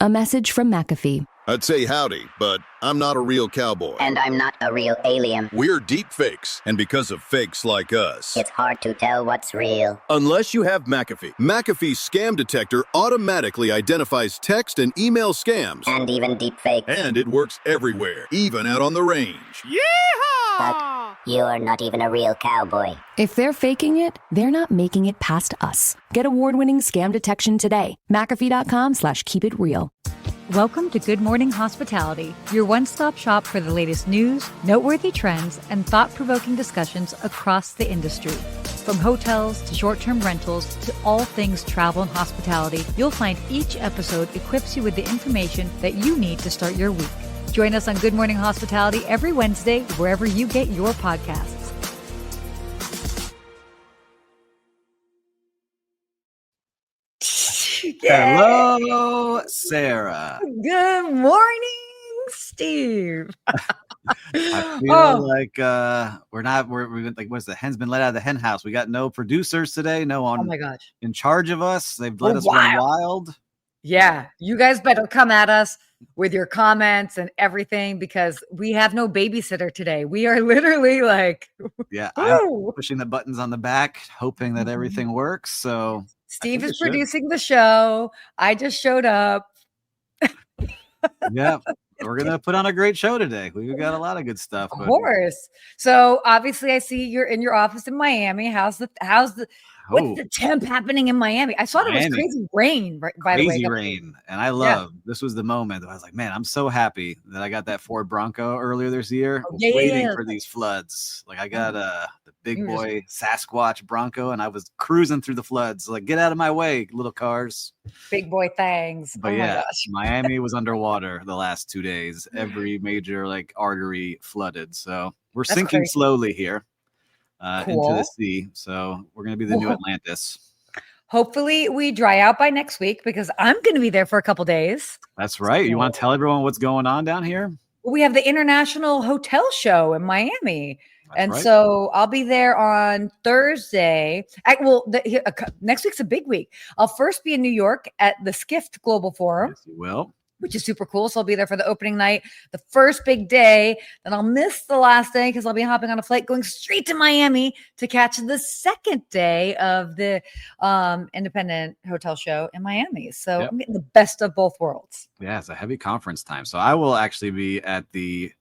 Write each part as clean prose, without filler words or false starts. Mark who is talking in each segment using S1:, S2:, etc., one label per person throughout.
S1: A message from McAfee.
S2: I'd say howdy, but I'm not a real cowboy.
S3: And I'm not a real alien.
S2: We're deep fakes, and because of fakes like us,
S3: It's hard to tell what's real.
S2: unless you have McAfee. McAfee's scam detector automatically identifies text and email scams.
S3: And even deepfakes.
S2: And it works everywhere, even out on the range.
S3: But you're not even a real cowboy.
S1: If they're faking it, they're not making it past us. Get award-winning scam detection today. McAfee.com/keepitreal.
S4: Welcome to Good Morning Hospitality, your one-stop shop for the latest news, noteworthy trends, and thought-provoking discussions across the industry. From hotels to short-term rentals to all things travel and hospitality, you'll find each episode equips you with the information that you need to start your week. Join us on Good Morning Hospitality every Wednesday, wherever you get your podcasts.
S5: Hello, Sarah.
S4: Good morning, Steve.
S5: I feel like we're like, what's the hen's been let out of the hen house. We got no producers today, no one
S4: Oh my gosh.
S5: in charge of us. They've let
S4: We're
S5: us run wild.
S4: Yeah, you guys better come at us with your comments and everything because we have no babysitter today. We are literally like,
S5: Yeah,
S4: woo.
S5: I'm pushing the buttons on the back, hoping that everything works. So
S4: Steve
S5: think
S4: is
S5: it should.
S4: producing the show. I just showed up.
S5: yeah, we're gonna put on a great show today. We've got a lot of good stuff.
S4: Of
S5: but-
S4: course. So obviously I see you're in your office in Miami. What's
S5: Oh,
S4: the temp happening in Miami? I saw there was
S5: Miami.
S4: crazy rain, by the way.
S5: crazy rain, and I love this was the moment that I was like, man, I'm so happy that I got that Ford Bronco earlier this year.
S4: Oh, yeah,
S5: waiting
S4: yeah.
S5: for these floods. Like I got the big
S4: You were
S5: boy Sasquatch Bronco, and I was cruising through the floods. Like, get out of my way, little cars.
S4: Big boy things.
S5: But
S4: Oh my
S5: yeah,
S4: gosh.
S5: Miami was underwater the last 2 days. Every major like artery flooded. So we're
S4: That's
S5: sinking
S4: crazy.
S5: slowly here into
S4: Cool.
S5: the sea. So we're gonna be the new
S4: Well,
S5: Atlantis.
S4: Hopefully we dry out by next week because I'm going to be there for a couple days.
S5: That's right. You want to tell everyone what's going on down here?
S4: We have the International Hotel Show in Miami.
S5: That's
S4: And
S5: right.
S4: so I'll be there on Thursday. Next week's a big week. I'll first be in New York at the Skift Global Forum,
S5: Yes, you will.
S4: which is super cool. So I'll be there for the opening night, the first big day. Then I'll miss the last day because I'll be hopping on a flight going straight to Miami to catch the second day of the independent hotel show in Miami. So
S5: Yep.
S4: I'm getting the best of both worlds.
S5: Yeah, it's a heavy conference time. So I will actually be at the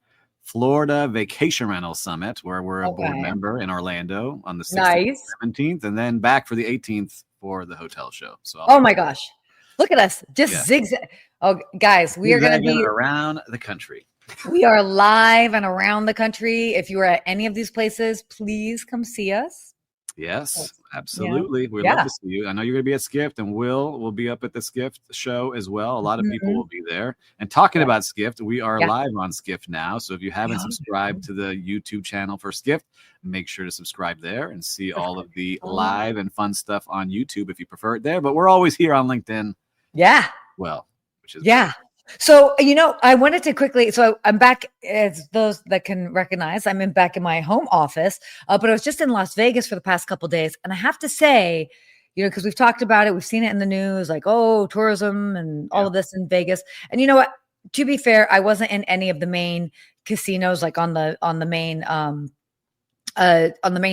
S5: Florida Vacation Rental Summit, where we're a board
S4: Okay.
S5: member in Orlando on the 16th
S4: Nice.
S5: and 17th, and then back for the 18th for the hotel show. So
S4: Oh my gosh. Look at us. Just
S5: Yeah.
S4: zigzag. Oh, guys, we are going to
S5: zigzagging
S4: be
S5: around the country.
S4: We are live and around the country. If you are at any of these places, please come see us.
S5: Yes, absolutely. We'd
S4: Yeah.
S5: love to see you. I know you're going to be at Skift, and will be up at the Skift show as well. A lot of people will be there. And talking about Skift, we are
S4: Yeah.
S5: live on Skift now. So if you haven't
S4: Yeah.
S5: subscribed to the YouTube channel for Skift, make sure to subscribe there and see all of the live and fun stuff on YouTube if you prefer it there. But we're always here on LinkedIn.
S4: Yeah.
S5: Well, which is
S4: Yeah. So, I wanted to quickly, so I'm back, as those that can recognize, back in my home office, but I was just in Las Vegas for the past couple days. And I have to say, because we've talked about it, we've seen it in the news, like, oh, tourism and all of this in Vegas. And you know what? To be fair, I wasn't in any of the main casinos, like on the main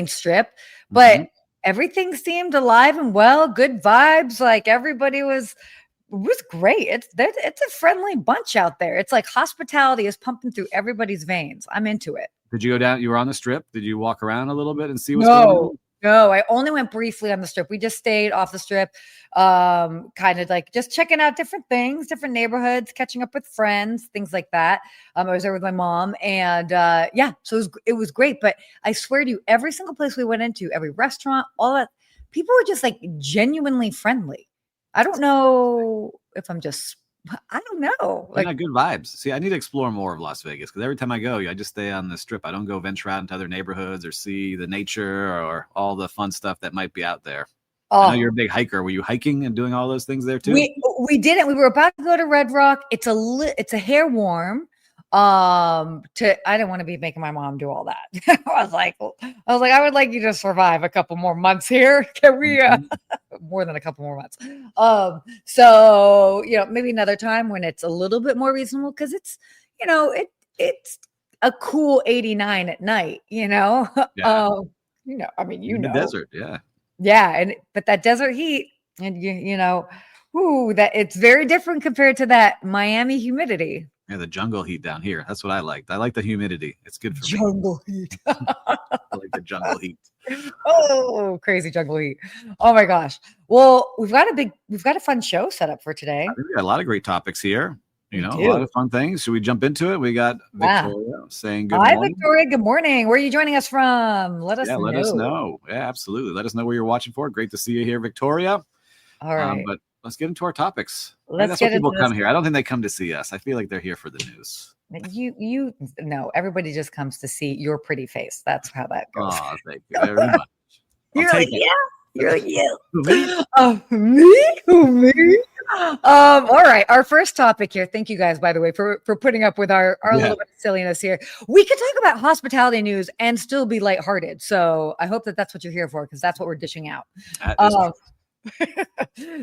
S4: strip, but everything seemed alive and well, good vibes. Like everybody was great. It's a friendly bunch out there. It's like hospitality is pumping through everybody's veins. I'm into it.
S5: Did you go down? You were on the strip. Did you walk around a little bit and see what's going on?
S4: No, I only went briefly on the strip. We just stayed off the strip, kind of like just checking out different things, different neighborhoods, catching up with friends, things like that. I was there with my mom, and so it was great. But I swear to you, every single place we went into, every restaurant, all that, people were just like genuinely friendly. I don't know if I don't know.
S5: Like good vibes. See, I need to explore more of Las Vegas because every time I go, I just stay on the strip. I don't go venture out into other neighborhoods or see the nature or all the fun stuff that might be out there. I know you're a big hiker. Were you hiking and doing all those things there too?
S4: We didn't. We were about to go to Red Rock. It's a hair warm. I didn't want to be making my mom do all that. I was like, I would like you to survive a couple more months here. Can we, more than a couple more months? So, maybe another time when it's a little bit more reasonable, because it's, it's a cool 89 at night,
S5: Yeah.
S4: I mean,
S5: in the desert. Yeah.
S4: Yeah. But that desert heat, and that it's very different compared to that Miami humidity.
S5: Yeah, the jungle heat down here. That's what I liked. I like the humidity. It's good for
S4: Jungle heat.
S5: I like the jungle heat.
S4: Oh, crazy jungle heat. Oh my gosh. Well, we've got a fun show set up for today.
S5: I think we got a lot of great topics here.
S4: We
S5: a
S4: do.
S5: lot of fun things. Should we jump into it? We got Victoria saying good
S4: Hi,
S5: morning.
S4: Victoria. Good morning. Where are you joining us from? Let us
S5: know. Yeah, absolutely. Let us know where you're watching for. Great to see you here, Victoria.
S4: All right.
S5: But let's get into our topics.
S4: That's
S5: why people come here. I don't think they come to see us. I feel like they're here for the news.
S4: You know, everybody just comes to see your pretty face. That's how that goes.
S5: Oh, thank you very much.
S4: You're like, yeah. You're like, yeah.
S5: Me?
S4: Me? All right. Our first topic here. Thank you guys, by the way, for putting up with our little bit of silliness here. We could talk about hospitality news and still be lighthearted. So I hope that that's what you're here for, because that's what we're dishing out.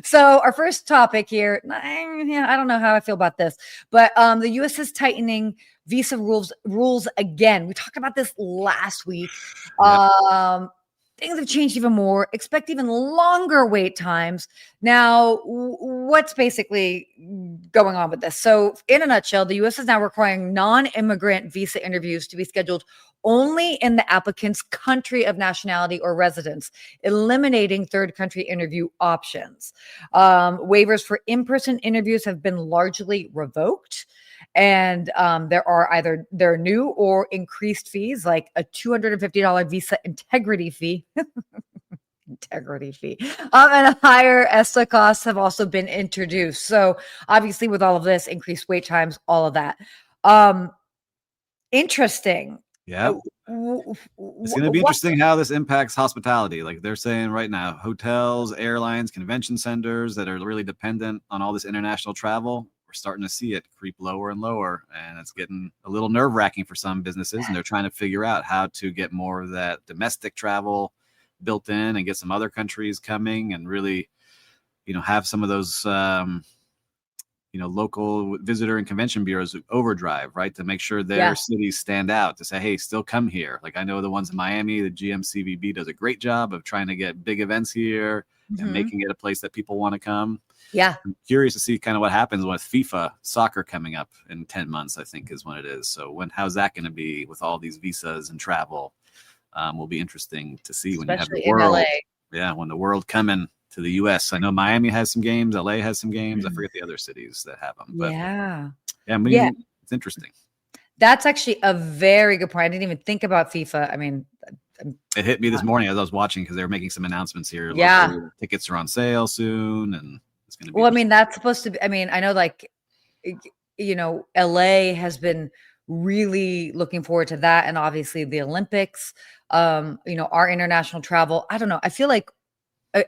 S4: So our first topic here, I don't know how I feel about this, but the U.S. is tightening visa rules again. We talked about this last week. Things have changed even more. Expect even longer wait times. Now, what's basically going on with this? So in a nutshell, the U.S. is now requiring non-immigrant visa interviews to be scheduled only in the applicant's country of nationality or residence, eliminating third country interview options. Waivers for in-person interviews have been largely revoked. And there are new or increased fees, like a $250 visa integrity fee. And a higher ESTA costs have also been introduced. So obviously with all of this, increased wait times, all of that. Interesting.
S5: Yeah. It's going to be interesting how this impacts hospitality. Like they're saying right now, hotels, airlines, convention centers that are really dependent on all this international travel, we're starting to see it creep lower and lower, and it's getting a little nerve-wracking for some businesses, and they're trying to figure out how to get more of that domestic travel built in and get some other countries coming and really, have some of those, local visitor and convention bureaus overdrive, right, to make sure their cities stand out, to say, hey, still come here. Like I know the ones in Miami, the GMCVB does a great job of trying to get big events here and making it a place that people want to come.
S4: Yeah.
S5: I'm curious to see kind of what happens with FIFA soccer coming up in 10 months, I think is when it is. So how's that going to be with all these visas and travel? Will be interesting to see when
S4: especially
S5: you have the world.
S4: LA.
S5: Yeah, when the world coming to the US. I know Miami has some games, LA has some games. I forget the other cities that have them. But it's interesting.
S4: That's actually a very good point. I didn't even think about FIFA. I mean,
S5: it hit me this morning as I was watching because they were making some announcements here.
S4: Yeah.
S5: Tickets are on sale soon, and it's going to be.
S4: Well, I mean, that's supposed to be. I mean, I know, like, LA has been really looking forward to that, and obviously the Olympics. Our international travel. I don't know. I feel like,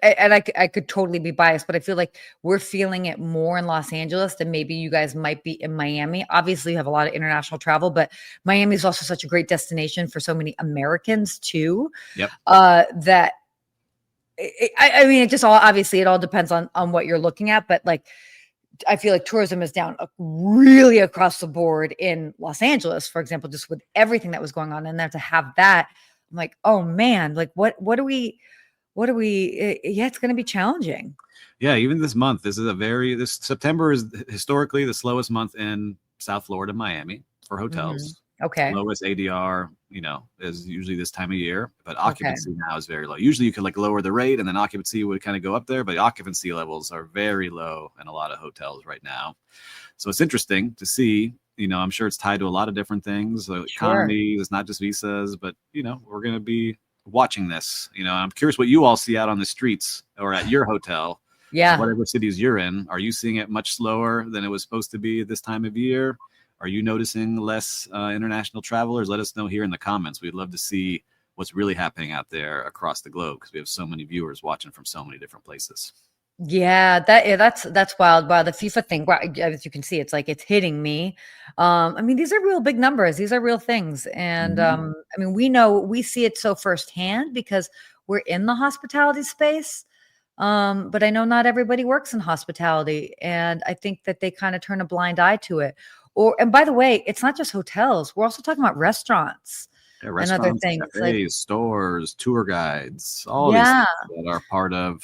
S4: and I could totally be biased, but I feel like we're feeling it more in Los Angeles than maybe you guys might be in Miami. Obviously, you have a lot of international travel, but Miami is also such a great destination for so many Americans too.
S5: Yep.
S4: That I mean, it all depends on what you're looking at, but like, I feel like tourism is down really across the board in Los Angeles, for example, just with everything that was going on in there. To have that, I'm like, oh man, like what do we? It's going to be challenging.
S5: Yeah. Even this month, this September is historically the slowest month in South Florida, Miami for hotels.
S4: Okay.
S5: Lowest ADR, is usually this time of year, but occupancy now is very low. Usually you could like lower the rate and then occupancy would kind of go up there, but occupancy levels are very low in a lot of hotels right now. So it's interesting to see, I'm sure it's tied to a lot of different things. So economy, it's not just visas, but we're going to be watching this. I'm curious what you all see out on the streets or at your hotel.
S4: Yeah.
S5: Whatever cities you're in. Are you seeing it much slower than it was supposed to be at this time of year? Are you noticing less international travelers? Let us know here in the comments. We'd love to see what's really happening out there across the globe because we have so many viewers watching from so many different places.
S4: Yeah, that's wild. Wow, the FIFA thing, wow, as you can see, it's like it's hitting me. I mean, these are real big numbers. These are real things, and
S5: Mhm.
S4: I mean, we see it so firsthand because we're in the hospitality space. But I know not everybody works in hospitality, and I think that they kind of turn a blind eye to it. And by the way, it's not just hotels. We're also talking about restaurants
S5: Yeah,
S4: and other
S5: restaurants,
S4: things. Like,
S5: cafes, stores, tour guides, all these
S4: yeah,
S5: things that are part of,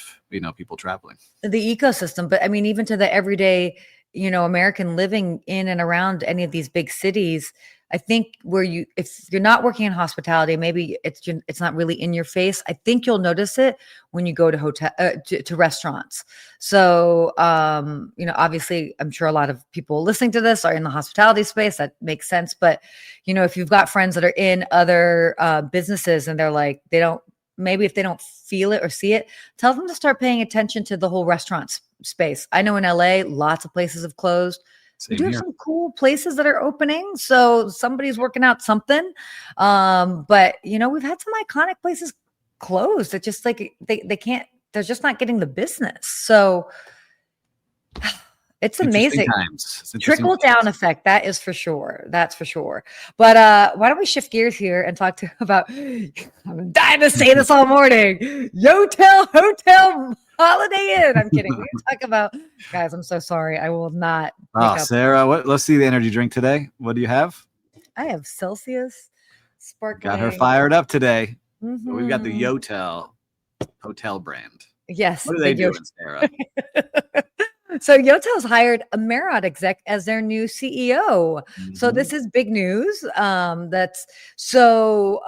S5: people traveling.
S4: the ecosystem. But I mean, even to the everyday, American living in and around any of these big cities, I think if you're not working in hospitality, maybe it's not really in your face. I think you'll notice it when you go to to restaurants. So, obviously, I'm sure a lot of people listening to this are in the hospitality space. That makes sense. But if you've got friends that are in other businesses and they're like, maybe if they don't feel it or see it, tell them to start paying attention to the whole restaurant space. I know in LA, lots of places have closed. We
S5: Same
S4: do have
S5: here.
S4: some cool places that are opening, so somebody's working out something. But we've had some iconic places closed that just like they can't. They're just not getting the business. So it's
S5: Interesting
S4: amazing.
S5: times. It's interesting
S4: Trickle down
S5: times.
S4: effect, that is for sure. That's for sure. But why don't we shift gears here and talk about I'm dying to say this all morning. Yotel Hotel Holiday Inn. I'm kidding. We're gonna talk about guys, I'm so sorry. I will not pick
S5: Oh,
S4: up.
S5: Sarah, let's see the energy drink today. What do you have?
S4: I have Celsius
S5: Got her
S4: sparkling.
S5: fired up today. So we've got the
S4: Mhm.
S5: Yotel hotel brand.
S4: Yes,
S5: What are
S4: the
S5: they
S4: Yotel.
S5: doing, Sarah?
S4: So Yotel's hired a Marriott exec as their new CEO. So
S5: Mhm.
S4: this is big news. That's so.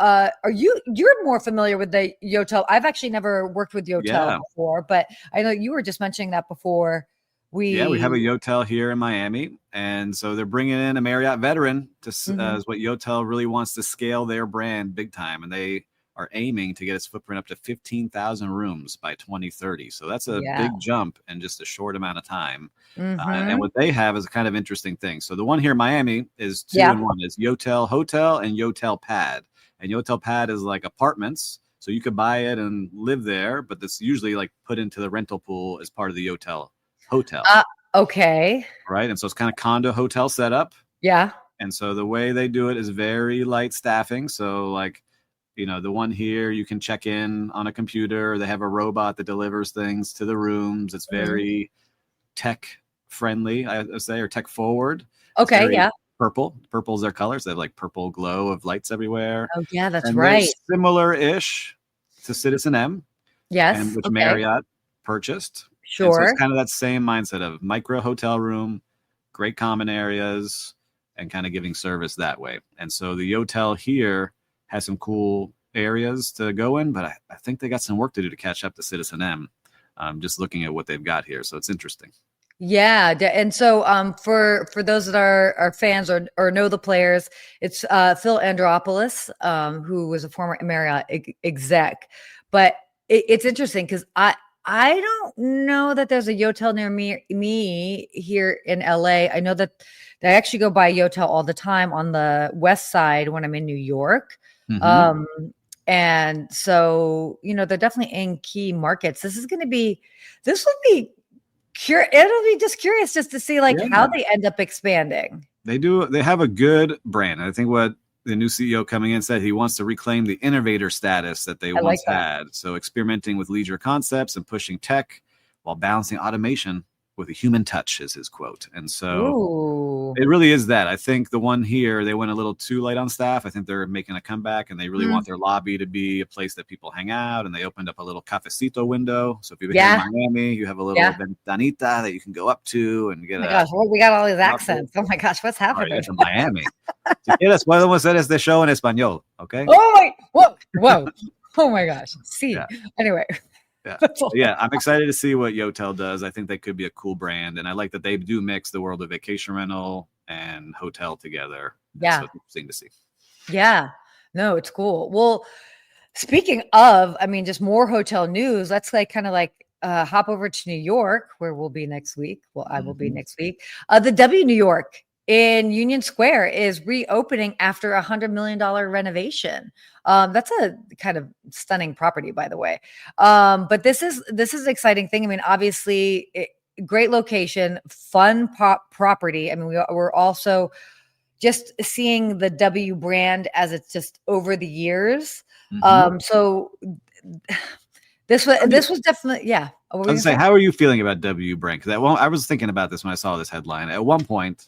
S4: You're more familiar with the Yotel? I've actually never worked with Yotel
S5: Yeah.
S4: before, but I know you were just mentioning that before.
S5: Yeah, we have a
S4: We.
S5: Yotel here in Miami, and so they're bringing in a Marriott veteran
S4: Mhm.
S5: as what Yotel really wants to scale their brand big time, and they are aiming to get its footprint up to 15,000 rooms by 2030. So that's a
S4: Yeah.
S5: big jump in just a short amount of time. And
S4: Hmm.
S5: what they have is a kind of interesting thing. So the one here in Miami is two
S4: Yeah.
S5: in one: is Yotel Hotel and Yotel Pad. And Yotel Pad is like apartments, so you could buy it and live there, but that's usually like put into the rental pool as part of the Yotel Hotel,
S4: Uh, okay.
S5: right? And so it's kind of condo hotel setup.
S4: Yeah.
S5: And so the way they do it is very light staffing. So like, the one here, you can check in on a computer. They have a robot that delivers things to the rooms. It's
S4: Mhm.
S5: very tech friendly, I would say, or tech forward. It's
S4: Okay.
S5: very
S4: Yeah.
S5: purple. Purple's their colors. They have like purple glow of lights everywhere.
S4: Oh, yeah. That's
S5: And they're
S4: right.
S5: similar-ish to Citizen M, and
S4: Yes.
S5: which
S4: Okay.
S5: Marriott purchased. And so it's
S4: Sure.
S5: kind of that same mindset of micro hotel room, great common areas, and kind of giving service that way. And so the Yotel here has some cool areas to go in, but I think they got some work to do to catch up to Citizen M. Just looking at what they've got here. So it's interesting.
S4: Yeah, and so for those that are fans or know the players, it's Phil Andropoulos, who was a former Marriott exec. But it's interesting because I don't know that there's a Yotel near me here in LA. I know that they actually go by Yotel all the time on the west side when I'm in New York.
S5: Mm-hmm.
S4: Um, and so they're definitely in key markets. This will be it'll be just curious just to see like how
S5: Yeah,
S4: they end up expanding.
S5: they do. They have a good brand. I think what the new CEO coming in said, he wants to reclaim the innovator status that they
S4: I like
S5: once
S4: that.
S5: had. So experimenting with leisure concepts and pushing tech while balancing automation with a human touch is his quote. And so
S4: Ooh.
S5: it really is that. I think the one here, they went a little too light on staff. I think they're making a comeback, and they really
S4: Mm.
S5: want their lobby to be a place that people hang out. And they opened up a little cafecito window. So if you're here in
S4: Yeah.
S5: Miami, you have a little
S4: Yeah.
S5: ventanita that you can go up to and
S4: Oh
S5: get
S4: my
S5: a
S4: gosh, we got all these
S5: coffee.
S4: accents. Oh my gosh, what's
S5: Sorry,
S4: happening?
S5: it's in Miami. Si quieres, podemos hacer este show en español, okay?
S4: Oh my whoa. Oh my gosh. See.
S5: Yeah.
S4: Anyway.
S5: Yeah.
S4: That's all.
S5: Yeah, I'm excited to see what Yotel does. I think they could be a cool brand, and I like that they do mix the world of vacation rental and hotel together.
S4: Yeah.
S5: So it's interesting to see.
S4: Yeah. No, it's cool. Well, speaking of, I mean, just more hotel news, let's kind of hop over to New York, where we'll be next week. Well, I will be
S5: Mhm.
S4: next week. The W New York in Union Square is reopening after $100 million renovation. That's a kind of stunning property, by the way. But this is an exciting thing. I mean, obviously, great location, fun property. I mean, we're also just seeing the W brand as it's just over the years. So this was definitely, yeah.
S5: I was gonna say, how are you feeling about W brand? Because I was thinking about this when I saw this headline. At one point,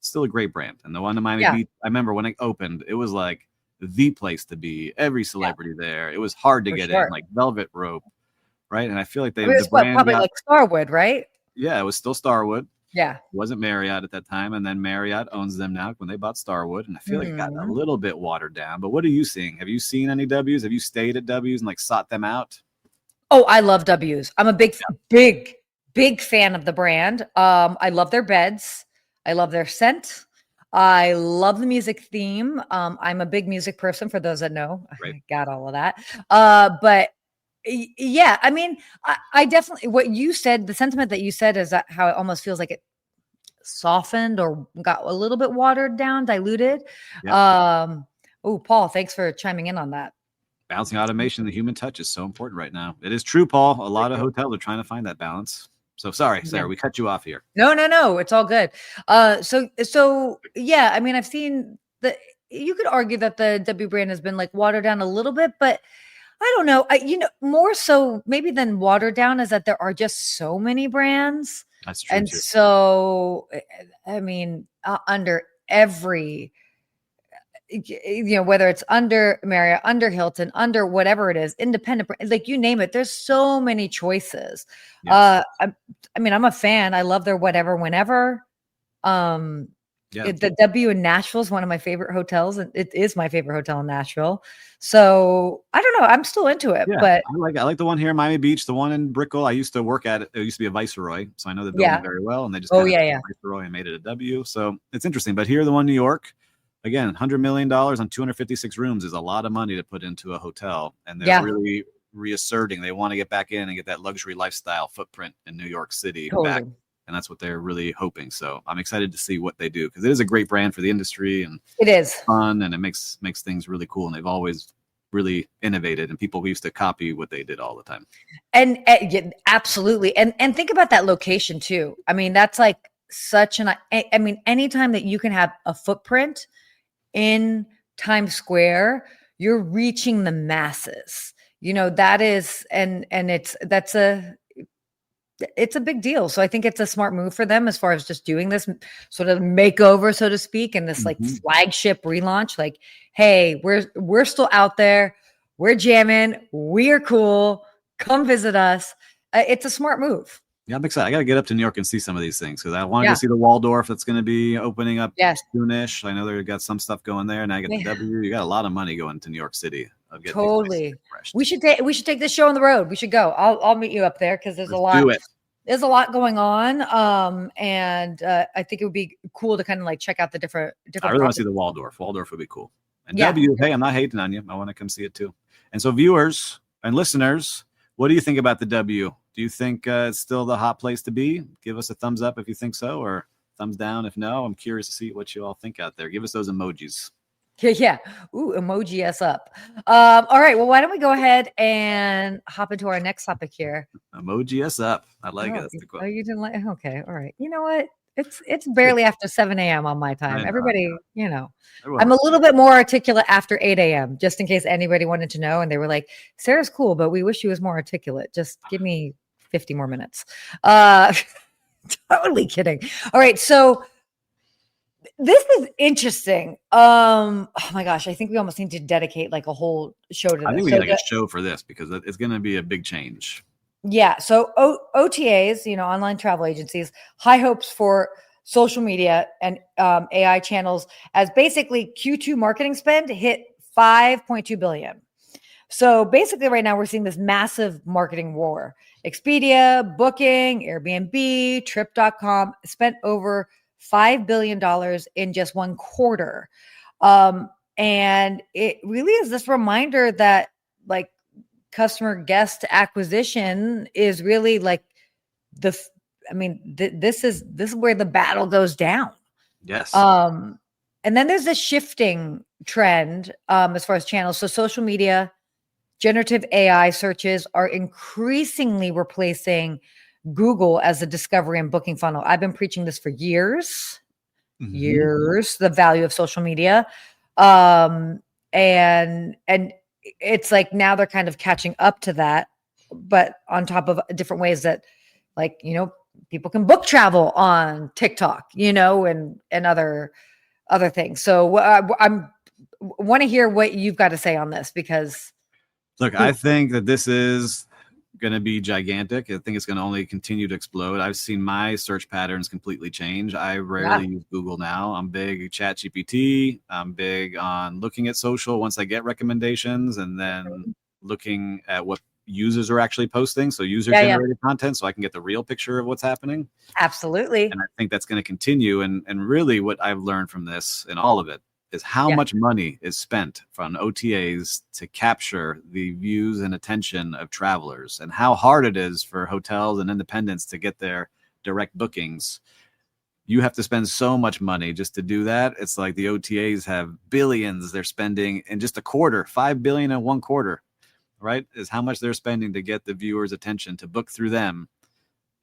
S5: still a great brand, and the one in Miami Beach, I remember when it opened, it was like the place to be. Every celebrity there. It was hard to get in, like velvet rope, right? And I feel like the brand
S4: probably like Starwood, right?
S5: Yeah, it was still Starwood.
S4: Yeah. It
S5: wasn't Marriott at that time. And then Marriott owns them now when they bought Starwood. And I feel like it got a little bit watered down. But what are you seeing? Have you seen any W's? Have you stayed at W's and like sought them out?
S4: Oh, I love W's. I'm a big fan of the brand. I love their beds. I love their scent. I love the music theme. I'm a big music person, for those that know. Right. I got all of that. But yeah, I mean, I definitely, what you said, the sentiment that you said is that how it almost feels like it softened or got a little bit watered down, diluted. Yeah. Oh, Paul, thanks for chiming in on that.
S5: Balancing automation, the human touch is so important right now. It is true, Paul. A lot of hotels are trying to find that balance. So sorry, Sarah, we cut you off here.
S4: No, it's all good. So yeah, I mean, I've seen you could argue that the W brand has been like watered down a little bit, but I don't know. More so maybe than watered down is that there are just so many brands.
S5: That's true.
S4: And so, I mean, under every, whether it's under Marriott, under Hilton, under whatever it is, independent, like you name it, there's so many choices. Yes. I mean, I'm a fan. I love their whatever, whenever. The W in Nashville is one of my favorite hotels, and it is my favorite hotel in Nashville. So I don't know. I'm still into it, but
S5: I like the one here in Miami Beach, the one in Brickell. I used to work at it. It used to be a Viceroy, so I know the building very well. And they just Viceroy and made it a W. So it's interesting. But here, the one in New York, again, $100 million on 256 rooms is a lot of money to put into a hotel, and they're really reasserting they want to get back in and get that luxury lifestyle footprint in New York City back. And that's what they're really hoping. So I'm excited to see what they do, because it is a great brand for the industry, and
S4: it is
S5: fun, and it makes things really cool. And they've always really innovated, and people used to copy what they did all the time.
S4: And absolutely. And think about that location too. I mean, that's like such I mean, anytime that you can have a footprint in Times Square, you're reaching the masses. That is, and it's a big deal. So I think it's a smart move for them as far as just doing this sort of makeover, so to speak, and this like flagship relaunch. Like, hey, we're still out there. We're jamming. We're cool. Come visit us. It's a smart move.
S5: Yeah, I'm excited. I got to get up to New York and see some of these things, because I want to go see the Waldorf that's going to be opening up soonish. I know they've got some stuff going there, and I get the W. You got a lot of money going to New York City.
S4: Totally. We should take this show on the road. We should go. I'll meet you up there, because there's a lot. There's a lot going on, and I think it would be cool to kind of like check out the different.
S5: I really want to see the Waldorf. Waldorf would be cool. And W, hey, I'm not hating on you. I want to come see it too. And so, viewers and listeners, what do you think about the W? Do you think it's still the hot place to be? Give us a thumbs up if you think so, or thumbs down if no. I'm curious to see what you all think out there. Give us those emojis.
S4: Yeah. Ooh, emoji us up. All right. Well, why don't we go ahead and hop into our next topic here?
S5: Emoji us up. I like it. That's the quote.
S4: Oh, you didn't like? Okay. All right. You know what? It's barely after 7 a.m. on my time. Everybody, I'm a little bit more articulate after 8 a.m. just in case anybody wanted to know. And they were like, Sarah's cool, but we wish she was more articulate. Just give me 50 more minutes. Totally kidding. All right. So this is interesting. Oh my gosh. I think we almost need to dedicate like a whole show to this.
S5: I think we need a show for this, because it's going to be a big change.
S4: Yeah. So OTAs, online travel agencies, high hopes for social media and AI channels, as basically Q2 marketing spend hit $5.2 billion. So basically right now we're seeing this massive marketing war. Expedia, Booking, Airbnb, Trip.com spent over $5 billion in just one quarter. And it really is this reminder that like customer guest acquisition is really like this is where the battle goes down.
S5: Yes.
S4: And then there's a shifting trend as far as channels. So social media, generative AI searches are increasingly replacing Google as a discovery and booking funnel. I've been preaching this for years, the value of social media. And it's like now they're kind of catching up to that, but on top of different ways that, like, people can book travel on TikTok, and other things. So I'm want to hear what you've got to say on this, because
S5: look, I think that this is going to be gigantic. I think it's going to only continue to explode. I've seen my search patterns completely change. I rarely use Google now. I'm big chat GPT. I'm big on looking at social once I get recommendations, and then looking at what users are actually posting. So user generated content, so I can get the real picture of what's happening.
S4: Absolutely.
S5: And I think that's going to continue. And really what I've learned from this and all of it is how much money is spent from OTAs to capture the views and attention of travelers, and how hard it is for hotels and independents to get their direct bookings. You have to spend so much money just to do that. It's like the OTAs have billions they're spending in just a quarter, 5 billion in one quarter, right? Is how much they're spending to get the viewers' attention to book through them,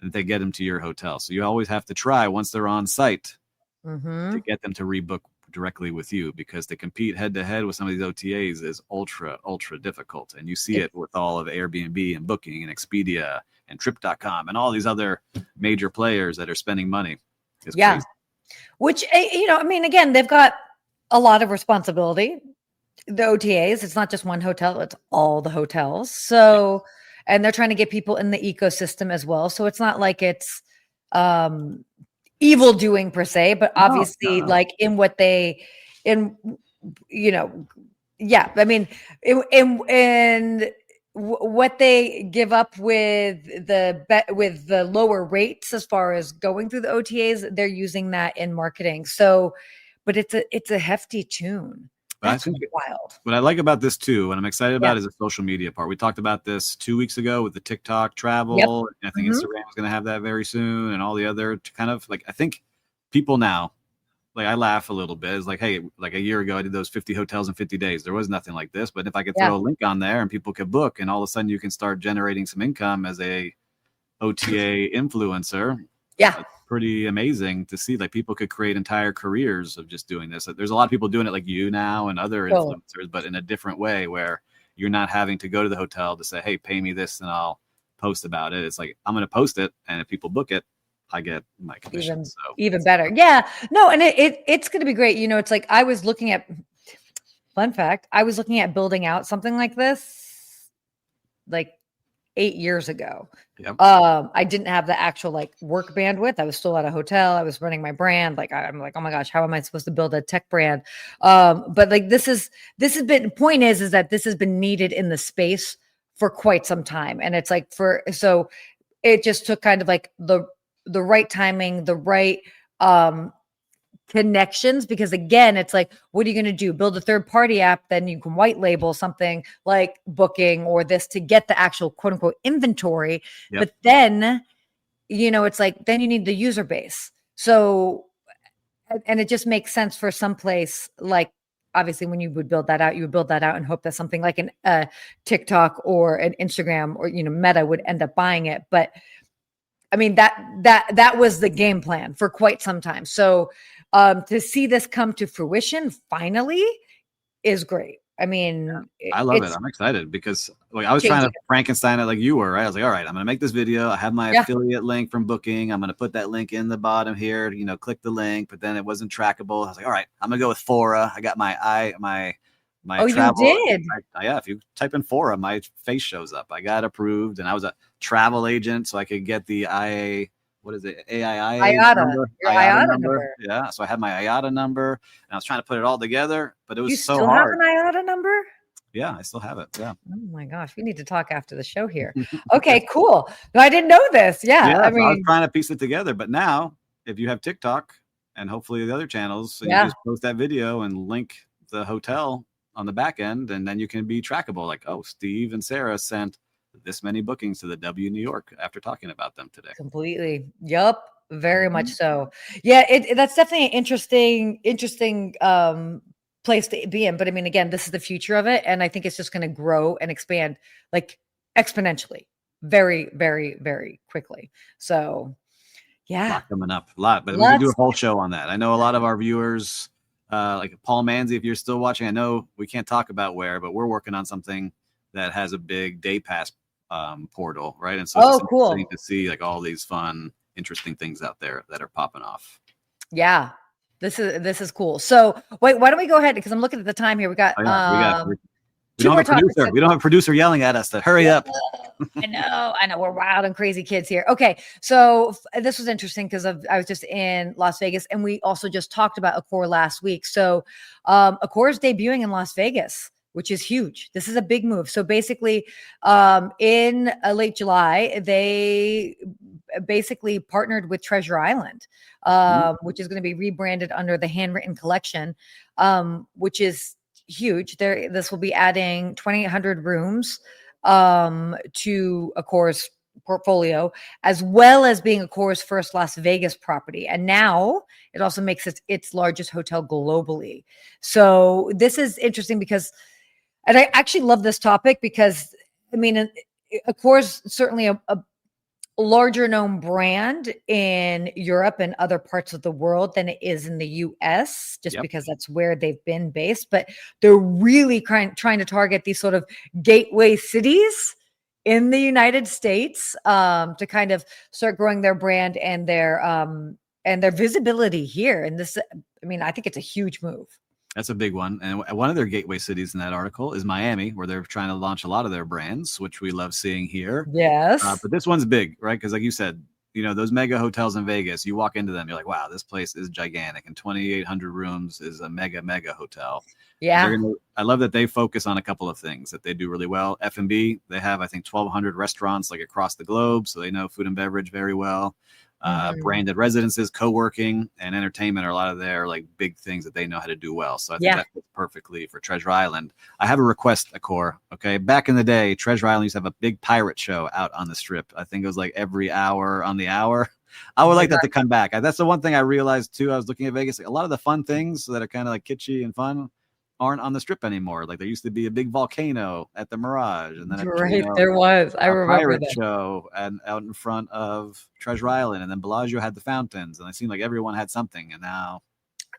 S5: and they get them to your hotel. So you always have to try, once they're on site, to get them to rebook directly with you, because to compete head to head with some of these OTAs is ultra difficult. And you see it with all of Airbnb and Booking and Expedia and Trip.com and all these other major players that are spending money. It's crazy.
S4: Which, again, they've got a lot of responsibility. The OTAs, it's not just one hotel, it's all the hotels. So, and they're trying to get people in the ecosystem as well. So it's not like it's evil doing per se, but obviously like in what they, in what they give up with the lower rates as far as going through the OTAs, they're using that in marketing. So, but it's a hefty tune. That's wild.
S5: What I like about this too, and I'm excited about, is the social media part. We talked about this 2 weeks ago with the TikTok travel. And I think Instagram is going to have that very soon, and all the other kind of, like, I think people now, like, I laugh a little bit. It's like, hey, like a year ago, I did those 50 hotels in 50 days. There was nothing like this. But if I could throw a link on there and people could book, and all of a sudden you can start generating some income as a OTA influencer. It's pretty amazing to see. Like, people could create entire careers of just doing this. There's a lot of people doing it like you now and other influencers, but in a different way, where you're not having to go to the hotel to say, hey, pay me this and I'll post about it. It's like, I'm going to post it, and if people book it, I get my commission.
S4: Even better. Yeah. No, and it's going to be great. It's like, I was looking at, fun fact, I was looking at building out something like this like 8 years ago. I didn't have the actual like work bandwidth. I was still at a hotel. I was running my brand. Like, I'm like, oh my gosh, how am I supposed to build a tech brand? But like, this has been, point is that this has been needed in the space for quite some time. And it's like, so it just took kind of like the right timing, the right connections, because again, it's like, what are you going to do? Build a third-party app, then you can white label something like Booking or this to get the actual quote unquote inventory. But then, it's like, then you need the user base. So, and it just makes sense for some place, like, obviously when you would build that out, and hope that something like an TikTok or an Instagram or, Meta would end up buying it. But I mean, that was the game plan for quite some time. So to see this come to fruition finally is great. I mean,
S5: I love it. I'm excited because, like, I was trying to Frankenstein it like you were, right? I was like, all right, I'm going to make this video. I have my affiliate link from Booking. I'm going to put that link in the bottom here, click the link, but then it wasn't trackable. I was like, all right, I'm going to go with Fora. I got my travel.
S4: You did?
S5: If you type in Fora, my face shows up. I got approved, and I was a travel agent, so I could get the AII IATA number. Yeah, so I had my IATA number, and I was trying to put it all together, but it was so hard.
S4: You still have an IATA number?
S5: Yeah, I still have it. Yeah.
S4: Oh my gosh, we need to talk after the show here. Okay, cool. No, I didn't know this. I was
S5: trying to piece it together, but now if you have TikTok and hopefully the other channels, so you just post that video and link the hotel on the back end, and then you can be trackable. Like, oh, Steve and Sarah sent this many bookings to the W New York after talking about them today.
S4: Completely. Yup. Very much so. Yeah, that's definitely an interesting place to be in. But I mean, again, this is the future of it, and I think it's just going to grow and expand like exponentially, very, very, very quickly. So,
S5: A
S4: yeah,
S5: lot coming up, a lot. But we could do a
S4: lots.
S5: whole show on that. I know a lot of our viewers, like Paul Manzi, if you're still watching, I know we can't talk about where, but we're working on something that has a big day pass portal, right? And so it's just
S4: Cool.
S5: interesting to see like all these fun, interesting things out there that are popping off.
S4: Yeah, this is cool. So wait, why don't we go ahead? Because I'm looking at the time here. We got
S5: Oh, yeah, we
S4: two
S5: don't
S4: more
S5: have a producer.
S4: topics.
S5: We don't have a producer yelling at us to hurry up.
S4: I know. We're wild and crazy kids here. Okay, so this was interesting because I was just in Las Vegas, and we also just talked about Accor last week. So Accor is debuting in Las Vegas, which is huge. This is a big move. So basically, in late July, they basically partnered with Treasure Island, which is going to be rebranded under the Handwritten Collection, which is huge. This will be adding 2,800 rooms to Accor's portfolio, as well as being Accor's first Las Vegas property. And now it also makes it its largest hotel globally. So this is interesting because, and I actually love this topic because, I mean, Accor's certainly a larger known brand in Europe and other parts of the world than it is in the US, just because that's where they've been based. But they're really trying to target these sort of gateway cities in the United States to kind of start growing their brand and their visibility here. And this, I mean, I think it's a huge move.
S5: That's a big one. And one of their gateway cities in that article is Miami, where they're trying to launch a lot of their brands, which we love seeing here.
S4: Yes.
S5: But this one's big, right? Because like you said, you know, those mega hotels in Vegas, you walk into them, you're like, wow, this place is gigantic. And 2,800 rooms is a mega hotel.
S4: Yeah.
S5: I love that they focus on a couple of things that they do really well. F&B, they have, I think, 1,200 restaurants like across the globe. So they know food and beverage very well. Branded residences, co-working, and entertainment are a lot of their like big things that they know how to do well. So I think that fits perfectly for Treasure Island. I have a request, Accor. Okay, back in the day, Treasure Island used to have a big pirate show out on the Strip. I think it was like every hour on the hour. I would like that to come back. That's the one thing I realized too. I was looking at Vegas. Like, a lot of the fun things that are kind of like kitschy and fun aren't on the Strip anymore. Like there used to be a big volcano at the Mirage, and then
S4: there was. I remember
S5: pirate
S4: that
S5: show and out in front of Treasure Island, and then Bellagio had the fountains, and it seemed like everyone had something, and now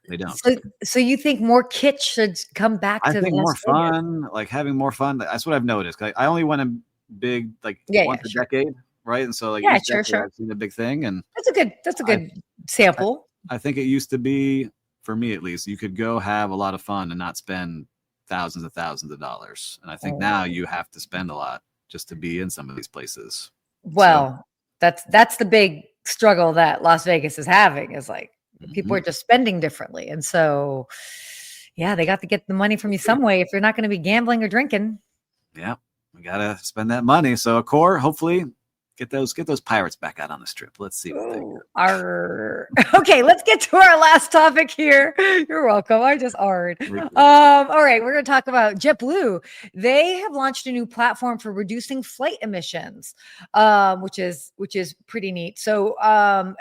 S5: they don't.
S4: So you think more kitsch should come back?
S5: I
S4: to
S5: think
S4: Las
S5: more
S4: Vegas?
S5: fun, like having more fun. That's what I've noticed. I only went in big, like once a decade, right? And so like each decade I've seen a big thing, and
S4: that's a good sample.
S5: I think it used to be, for me at least, you could go have a lot of fun and not spend thousands of dollars. And I think now you have to spend a lot just to be in some of these places.
S4: Well, that's the big struggle that Las Vegas is having, is like people are just spending differently. And so, yeah, they got to get the money from you some way if you're not going to be gambling or drinking.
S5: Yeah, we got to spend that money. So Accor, hopefully get those pirates back out on the Strip. Let's see what they do.
S4: Okay, let's get to our last topic here. You're welcome. I just All right, we're going to talk about JetBlue. They have launched a new platform for reducing flight emissions, which is pretty neat. So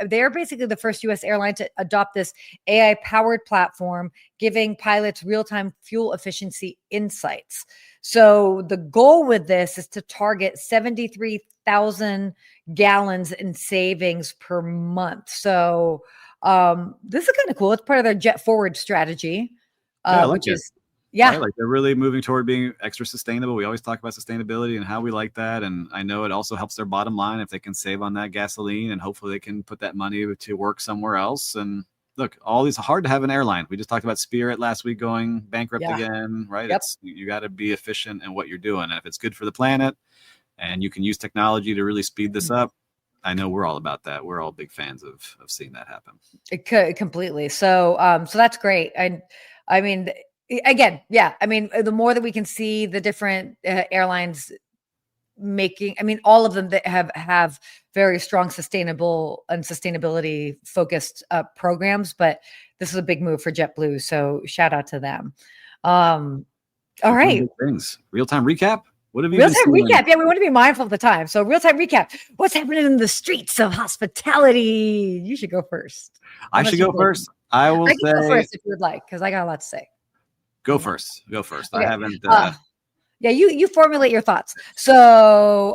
S4: they're basically the first U.S. airline to adopt this AI-powered platform, giving pilots real-time fuel efficiency insights. So the goal with this is to target 73,000 gallons in savings per month. So this is kind of cool. It's part of their Jet Forward strategy, which is right?
S5: Like they're really moving toward being extra sustainable. We always talk about sustainability and how we like that. And I know it also helps their bottom line if they can save on that gasoline, and hopefully they can put that money to work somewhere else. And look, all these hard to have an airline. We just talked about Spirit last week going bankrupt again, right?
S4: Yep.
S5: You got to be efficient in what you're doing. And if it's good for the planet and you can use technology to really speed this up, I know we're all about that. We're all big fans of seeing that happen.
S4: Completely. So that's great. And I mean, again, I mean, the more that we can see the different airlines making, I mean, all of them that have very strong sustainability focused programs, but this is a big move for JetBlue. So shout out to them. All right.
S5: Things. Real-time recap. What have you
S4: Real
S5: been
S4: time
S5: seeing?
S4: recap. Yeah, we want to be mindful of the time. So real time recap. What's happening in the streets of hospitality? You should go first.
S5: I should go first. I will
S4: I can go
S5: say
S4: first if you would like, because I got a lot to say.
S5: go first. Go first.
S4: Okay.
S5: I haven't.
S4: Yeah, you formulate your thoughts. So,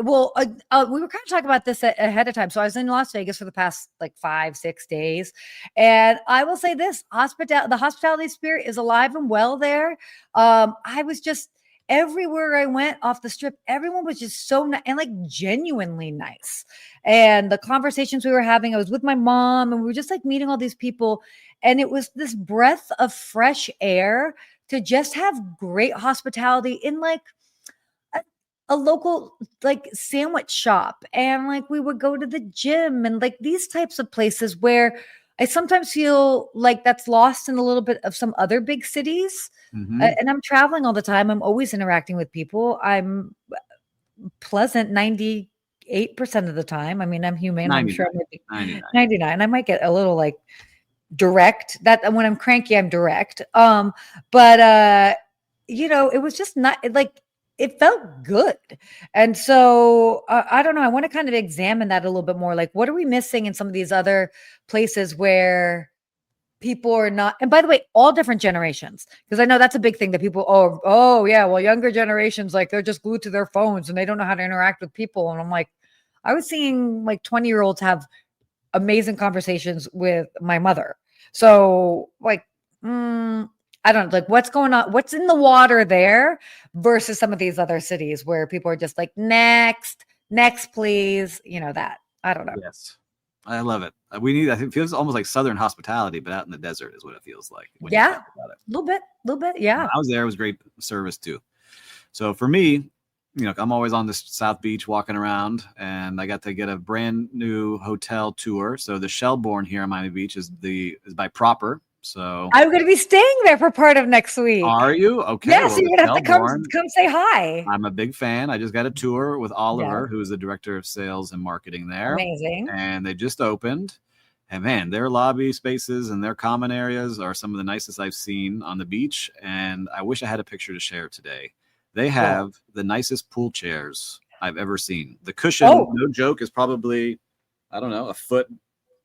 S4: we were kind of talking about this ahead of time. So I was in Las Vegas for the past like 5-6 days, and I will say this: the hospitality spirit is alive and well there. I was just everywhere I went off the strip, everyone was just so nice and like genuinely nice. And the conversations we were having, I was with my mom, and we were just like meeting all these people, and it was this breath of fresh air to just have great hospitality in like a local like sandwich shop. And like we would go to the gym and like these types of places where I sometimes feel like that's lost in a little bit of some other big cities. And I'm traveling all the time. I'm always interacting with people. I'm pleasant 98% of the time. I mean, I'm human. I'm sure I'm 99. I might get a little like direct. That when I'm cranky, I'm direct. But it was just not like it felt good. And so I don't know. I want to kind of examine that a little bit more. Like, what are we missing in some of these other places where people are not? And by the way, all different generations, because I know that's a big thing that people, oh yeah, well, younger generations, like they're just glued to their phones and they don't know how to interact with people. And I'm like, I was seeing like 20-year-olds have amazing conversations with my mother. So like, I don't know, like what's going on, what's in the water there versus some of these other cities where people are just like, next, please. That. I don't know.
S5: Yes. I love it. I think it feels almost like Southern hospitality, but out in the desert is what it feels like.
S4: Yeah. A little bit. Yeah.
S5: When I was there, it was great service too. So for me, I'm always on this South Beach walking around, and I got to get a brand new hotel tour. So the Shelbourne here on Miami Beach is by Proper. So
S4: I'm going to be staying there for part of next week.
S5: Are you? Okay.
S4: Yes, you're going to have to come say hi.
S5: I'm a big fan. I just got a tour with Oliver, who's the director of sales and marketing there.
S4: Amazing.
S5: And they just opened. And man, their lobby spaces and their common areas are some of the nicest I've seen on the beach. And I wish I had a picture to share today. They have the nicest pool chairs I've ever seen. The cushion, no joke, is probably, I don't know, a foot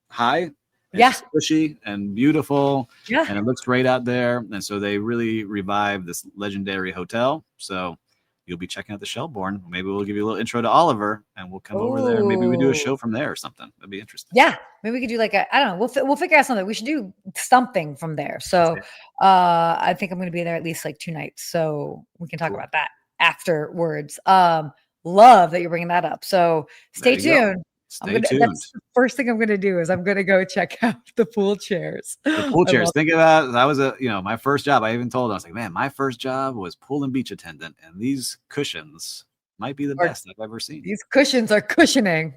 S5: high. It's squishy and beautiful. Yeah. And it looks great out there. And so they really revived this legendary hotel. So you'll be checking out the Shelbourne. Maybe we'll give you a little intro to Oliver and we'll come over there. Maybe we do a show from there or something. That'd be interesting.
S4: Yeah. Maybe we could do like I don't know. We'll figure out something. We should do something from there. So I think I'm going to be there at least like 2 nights. So we can talk about that afterwards. Love that you're bringing that up. So stay tuned.
S5: Stay tuned.
S4: That's the first thing I'm going to do is I'm going to go check out the pool chairs.
S5: The pool chairs. Think about that was my first job. I even told them, I was like, man, my first job was pool and beach attendant, and these cushions might be the best I've ever seen.
S4: These cushions are cushioning.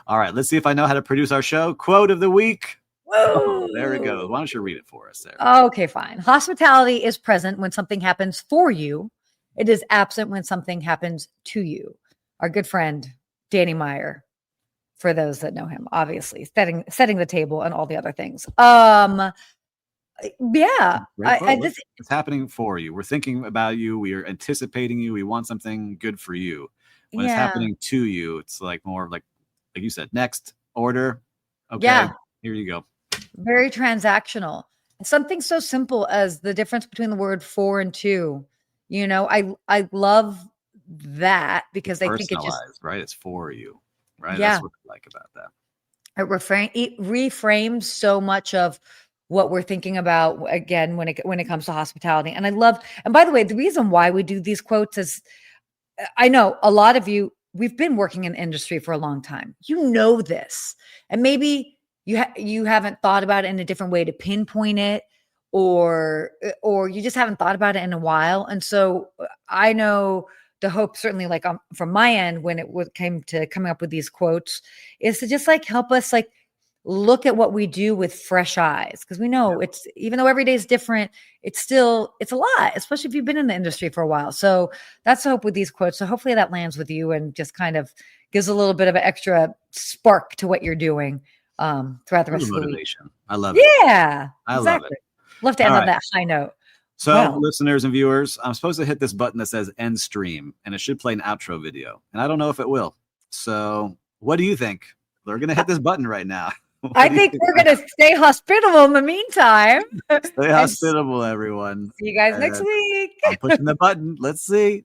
S5: All right, let's see if I know how to produce our show. Quote of the week. Oh, there it goes. Why don't you read it for us there?
S4: Okay, fine. Hospitality is present when something happens for you. It is absent when something happens to you. Our good friend, Danny Meyer. For those that know him, obviously setting the table and all the other things.
S5: It's happening for you. We're thinking about you. We are anticipating you. We want something good for you. When it's happening to you, it's like more like you said, next order. Okay, here you go.
S4: Very transactional. Something so simple as the difference between the word for and to. I love that because I think it just
S5: right. It's for you. Right. Yeah. That's what I like about that.
S4: It reframes so much of what we're thinking about again when it comes to hospitality. And I love, and by the way, the reason why we do these quotes is I know a lot of you, we've been working in the industry for a long time. You know this, and maybe you haven't thought about it in a different way to pinpoint it, or you just haven't thought about it in a while. And so I know the hope, certainly like from my end, when it came to coming up with these quotes, is to just like help us like look at what we do with fresh eyes. Because we know it's, even though every day is different, it's a lot, especially if you've been in the industry for a while. So that's the hope with these quotes. So hopefully that lands with you and just kind of gives a little bit of an extra spark to what you're doing throughout the rest of the week.
S5: I love it.
S4: Yeah,
S5: I love it.
S4: Love to end on that high note.
S5: So,
S4: Wow.
S5: listeners and viewers, I'm supposed to hit this button that says end stream, and it should play an outro video. And I don't know if it will. So, what do you think? We're going to hit this button right now.
S4: I think we're going to stay hospitable in the meantime.
S5: Stay hospitable, everyone.
S4: See you guys next week.
S5: I'm pushing the button. Let's see.